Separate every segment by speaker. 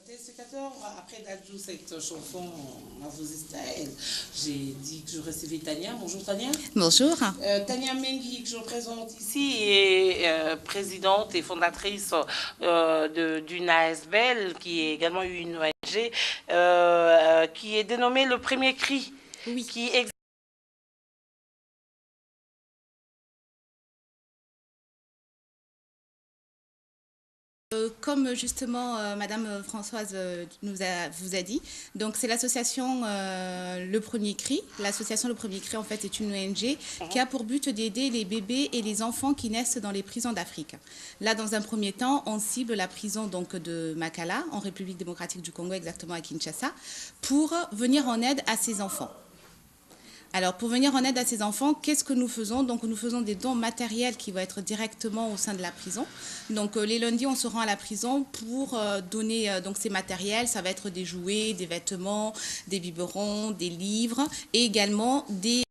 Speaker 1: Téléspectateurs, après d'ajouter cette chanson à vos styles, j'ai dit que je recevais Tania. Bonjour Tania.
Speaker 2: Bonjour.
Speaker 1: Tania Mengi, que je représente ici, est présidente et fondatrice d'une ASBL, qui est également une ONG, qui est dénommée Le Premier Cri,
Speaker 2: Oui.
Speaker 1: qui existe.
Speaker 2: Comme justement Madame Françoise vous a dit, donc c'est l'association Le Premier Cri. L'association Le Premier Cri en fait est une ONG qui a pour but d'aider les bébés et les enfants qui naissent dans les prisons d'Afrique. Là, dans un premier temps, on cible la prison donc de Makala en République démocratique du Congo, exactement à Kinshasa, pour venir en aide à ces enfants. Alors, pour venir en aide à ces enfants, qu'est-ce que nous faisons? Donc, nous faisons des dons matériels qui vont être directement au sein de la prison. Donc, les lundis, on se rend à la prison pour donner donc, ces matériels. Ça va être des jouets, des vêtements, des biberons, des livres et également des...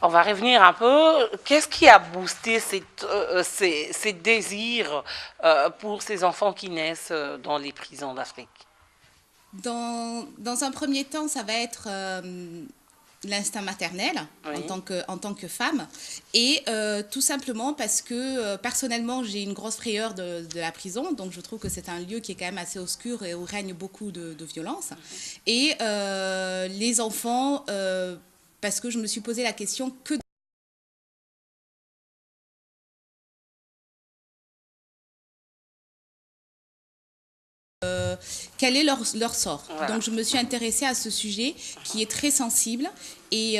Speaker 1: On va revenir un peu. Qu'est-ce qui a boosté ces désirs pour ces enfants qui naissent dans les prisons d'Afrique?
Speaker 2: Dans un premier temps, ça va être l'instinct maternel
Speaker 1: Oui.
Speaker 2: en tant que femme. Et tout simplement parce que personnellement, j'ai une grosse frayeur de la prison. Donc je trouve que c'est un lieu qui est quand même assez obscur et où règne beaucoup de violence. Et les enfants... parce que je me suis posé la question que quel est leur sort.
Speaker 1: Voilà.
Speaker 2: Donc je me suis intéressée à ce sujet qui est très sensible et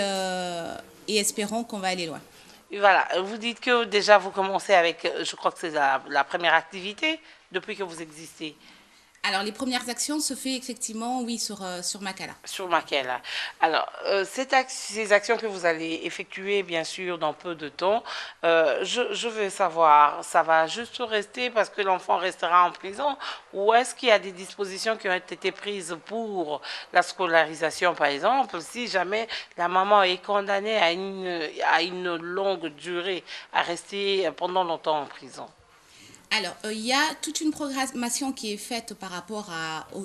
Speaker 2: espérons qu'on va aller loin.
Speaker 1: Et voilà, vous dites que déjà vous commencez avec, je crois que c'est la première activité depuis que vous existez.
Speaker 2: Alors, les premières actions se fait effectivement, oui, sur Makala.
Speaker 1: Sur Makala. Alors, ces actions que vous allez effectuer, bien sûr, dans peu de temps, je veux savoir, ça va juste rester parce que l'enfant restera en prison, ou est-ce qu'il y a des dispositions qui ont été prises pour la scolarisation, par exemple, si jamais la maman est condamnée à une longue durée, à rester pendant longtemps en prison?
Speaker 2: Alors, il y a toute une programmation qui est faite par rapport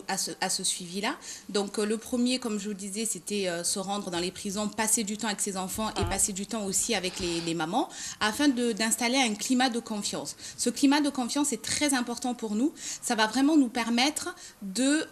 Speaker 2: à ce suivi-là. Donc, le premier, comme je vous disais, c'était se rendre dans les prisons, passer du temps avec ses enfants et passer du temps aussi avec les mamans, afin d'installer un climat de confiance. Ce climat de confiance est très important pour nous. Ça va vraiment nous permettre de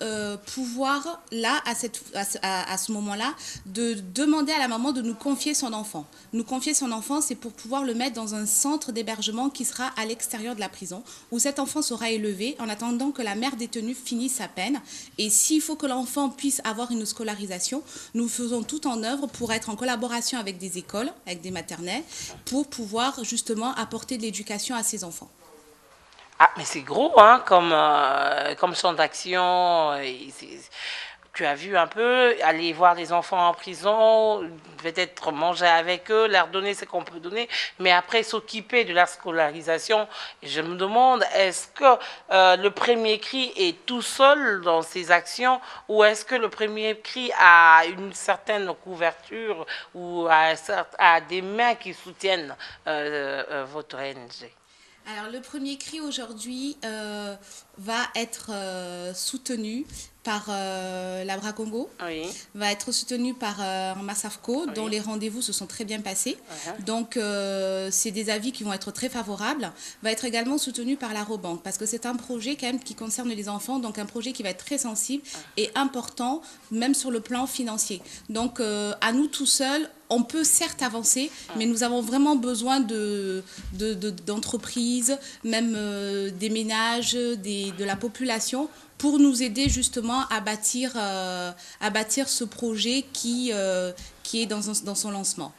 Speaker 2: pouvoir, là, à ce moment-là, de demander à la maman de nous confier son enfant. Nous confier son enfant, c'est pour pouvoir le mettre dans un centre d'hébergement qui sera à l'extérieur de la prison, où cet enfant sera élevé en attendant que la mère détenue finisse sa peine. Et s'il faut que l'enfant puisse avoir une scolarisation, nous faisons tout en œuvre pour être en collaboration avec des écoles, avec des maternelles, pour pouvoir justement apporter de l'éducation à ces enfants.
Speaker 1: Ah, mais c'est gros, hein, comme champ d'action. Tu as vu un peu, aller voir les enfants en prison, peut-être manger avec eux, leur donner ce qu'on peut donner, mais après s'occuper de leur scolarisation. Je me demande, est-ce que le Premier Cri est tout seul dans ses actions, ou est-ce que le Premier Cri a une certaine couverture ou a des mains qui soutiennent votre ONG?
Speaker 2: Alors, le Premier Cri aujourd'hui va être soutenu par l'Abra Congo,
Speaker 1: Oui.
Speaker 2: va être soutenu par Massafco, dont les rendez-vous se sont très bien passés. Donc, c'est des avis qui vont être très favorables. Va être également soutenu par la Robank, parce que c'est un projet quand même qui concerne les enfants, donc un projet qui va être très sensible et important, même sur le plan financier. Donc, à nous tout seuls, on peut certes avancer, mais nous avons vraiment besoin d'entreprises, même des ménages, de la population, pour nous aider justement à bâtir ce projet qui est dans son lancement.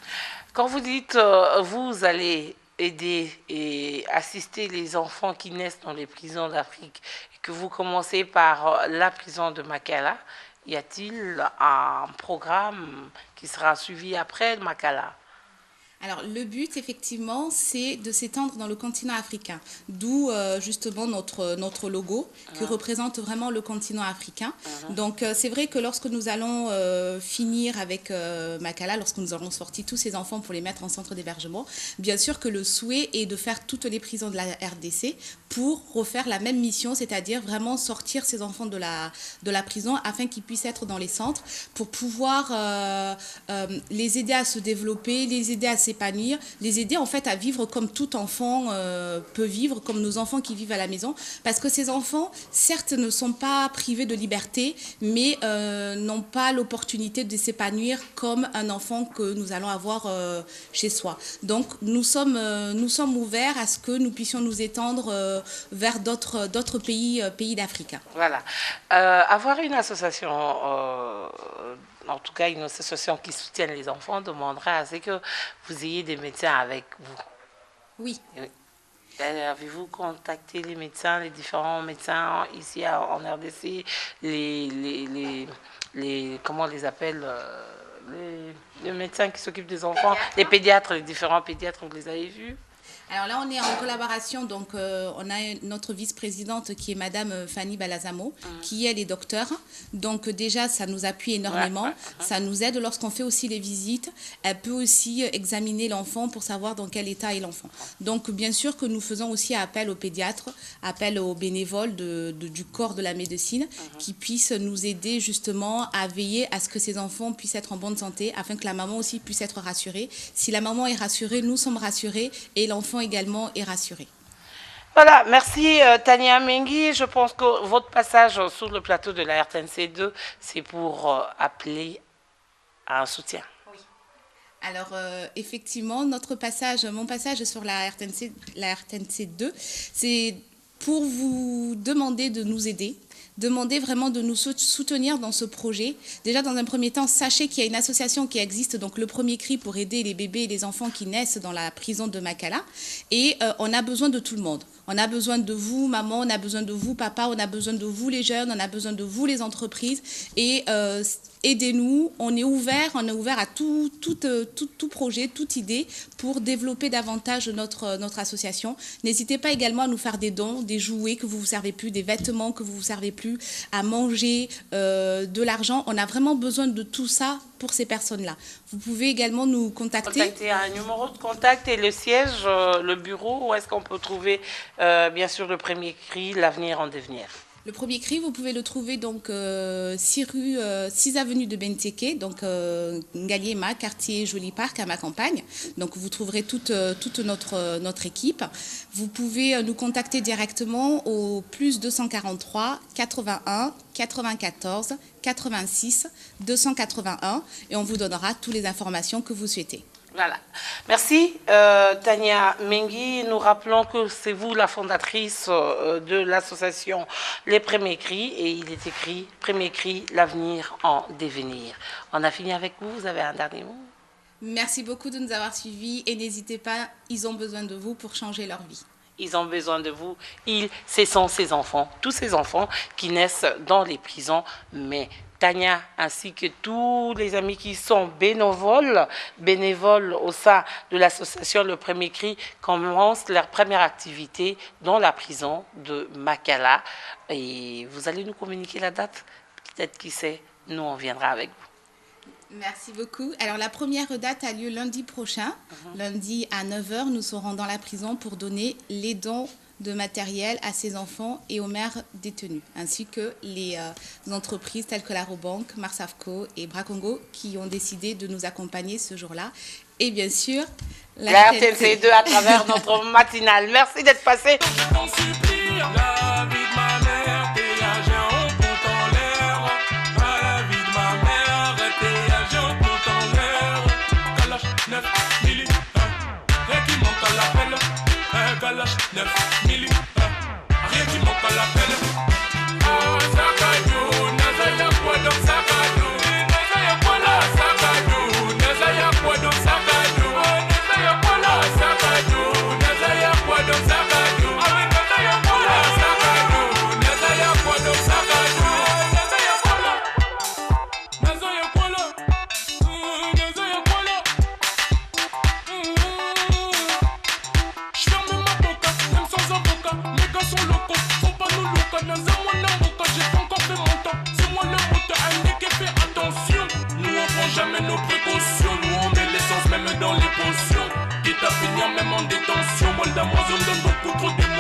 Speaker 1: Quand vous dites vous allez aider et assister les enfants qui naissent dans les prisons d'Afrique, et que vous commencez par la prison de Makala, y a-t-il un programme qui sera suivi après Makala?
Speaker 2: Alors, le but, effectivement, c'est de s'étendre dans le continent africain, d'où justement notre logo qui représente vraiment le continent africain. Donc, c'est vrai que lorsque nous allons finir avec Makala, lorsque nous aurons sorti tous ces enfants pour les mettre en centre d'hébergement, bien sûr que le souhait est de faire toutes les prisons de la RDC pour refaire la même mission, c'est-à-dire vraiment sortir ces enfants de la prison afin qu'ils puissent être dans les centres pour pouvoir les aider à se développer, les aider à s'épanouir, les aider en fait à vivre comme tout enfant peut vivre, comme nos enfants qui vivent à la maison. Parce que ces enfants, certes, ne sont pas privés de liberté, mais n'ont pas l'opportunité de s'épanouir comme un enfant que nous allons avoir chez soi. Donc, nous sommes ouverts à ce que nous puissions nous étendre vers d'autres pays d'Afrique.
Speaker 1: Voilà. Avoir une association, en tout cas une association qui soutienne les enfants, demandera à ce que vous ayez des médecins avec vous.
Speaker 2: Oui.
Speaker 1: Avez-vous contacté les médecins, les différents médecins ici en RDC, comment on les appelle, les médecins qui s'occupent des enfants, les pédiatres, les différents pédiatres, vous les avez vus?
Speaker 2: Alors là, on est en collaboration, donc on a notre vice-présidente qui est Madame Fanny Balazamo, qui elle est docteur. Donc déjà, ça nous appuie énormément, ça nous aide lorsqu'on fait aussi les visites. Elle peut aussi examiner l'enfant pour savoir dans quel état est l'enfant. Donc bien sûr que nous faisons aussi appel aux pédiatres, appel aux bénévoles du corps de la médecine qui puissent nous aider justement à veiller à ce que ces enfants puissent être en bonne santé afin que la maman aussi puisse être rassurée. Si la maman est rassurée, nous sommes rassurés et l'enfant également est rassuré.
Speaker 1: Voilà, merci Tania Mengui. Je pense que votre passage sur le plateau de la RTNC2, c'est pour appeler à un soutien.
Speaker 2: Oui. Alors, effectivement, mon passage sur la RTNC2, c'est pour vous demander de nous aider, demander vraiment de nous soutenir dans ce projet. Déjà, dans un premier temps, sachez qu'il y a une association qui existe, donc le Premier Cri, pour aider les bébés et les enfants qui naissent dans la prison de Makala. Et on a besoin de tout le monde. On a besoin de vous, maman, on a besoin de vous, papa, on a besoin de vous, les jeunes, on a besoin de vous, les entreprises. Et aidez-nous, on est ouvert à tout projet, toute idée pour développer davantage notre association. N'hésitez pas également à nous faire des dons, des jouets que vous ne vous servez plus, des vêtements que vous ne vous servez plus, à manger, de l'argent. On a vraiment besoin de tout ça pour ces personnes-là. Vous pouvez également nous contacter.
Speaker 1: Contacter un numéro de contact et le siège, le bureau, où est-ce qu'on peut trouver bien sûr le Premier Cri, l'avenir en devenir.
Speaker 2: Le Premier Cri, vous pouvez le trouver donc 6 avenue de Benteke, donc Ngaliema, quartier Joli Parc à ma campagne. Donc vous trouverez toute notre équipe. Vous pouvez nous contacter directement au plus 243 81 94 86 281 et on vous donnera toutes les informations que vous souhaitez.
Speaker 1: Voilà. Merci Tania Mengui. Nous rappelons que c'est vous la fondatrice de l'association Les Premiers Cris et il est écrit Premier Cri, l'avenir en devenir. On a fini avec vous, vous avez un dernier mot?
Speaker 2: Merci beaucoup de nous avoir suivis et n'hésitez pas, ils ont besoin de vous pour changer leur vie.
Speaker 1: Ils ont besoin de vous. Ce sont ces enfants, tous ces enfants qui naissent dans les prisons, mais Tania ainsi que tous les amis qui sont bénévoles au sein de l'association Le Premier Cri commencent leur première activité dans la prison de Makala. Et vous allez nous communiquer la date? Peut-être qui sait, nous on viendra avec vous.
Speaker 2: Merci beaucoup. Alors la première date a lieu lundi prochain. Lundi à 9h, nous serons dans la prison pour donner les dons de matériel à ces enfants et aux mères détenues, ainsi que les entreprises telles que la Robank, Marsavco et Bracongo qui ont décidé de nous accompagner ce jour-là. Et bien sûr,
Speaker 1: la RTNC2 à travers notre matinale. Merci d'être passé.
Speaker 3: Kalash 9 milli, rien qui manque à l'appel. Oh, Sakado, Nazaya quoi donc Sakado, Nazaya quoi là Sakado, Nazaya quoi donc Sakado, Nazaya quoi là Sakado, Nazaya quoi donc Sakado, Nazaya quoi là Sakado. jamais nos précautions. Nous on met l'essence même dans les potions. Quitte à finir même en détention. Moi le damoison donne beaucoup trop d'émotions.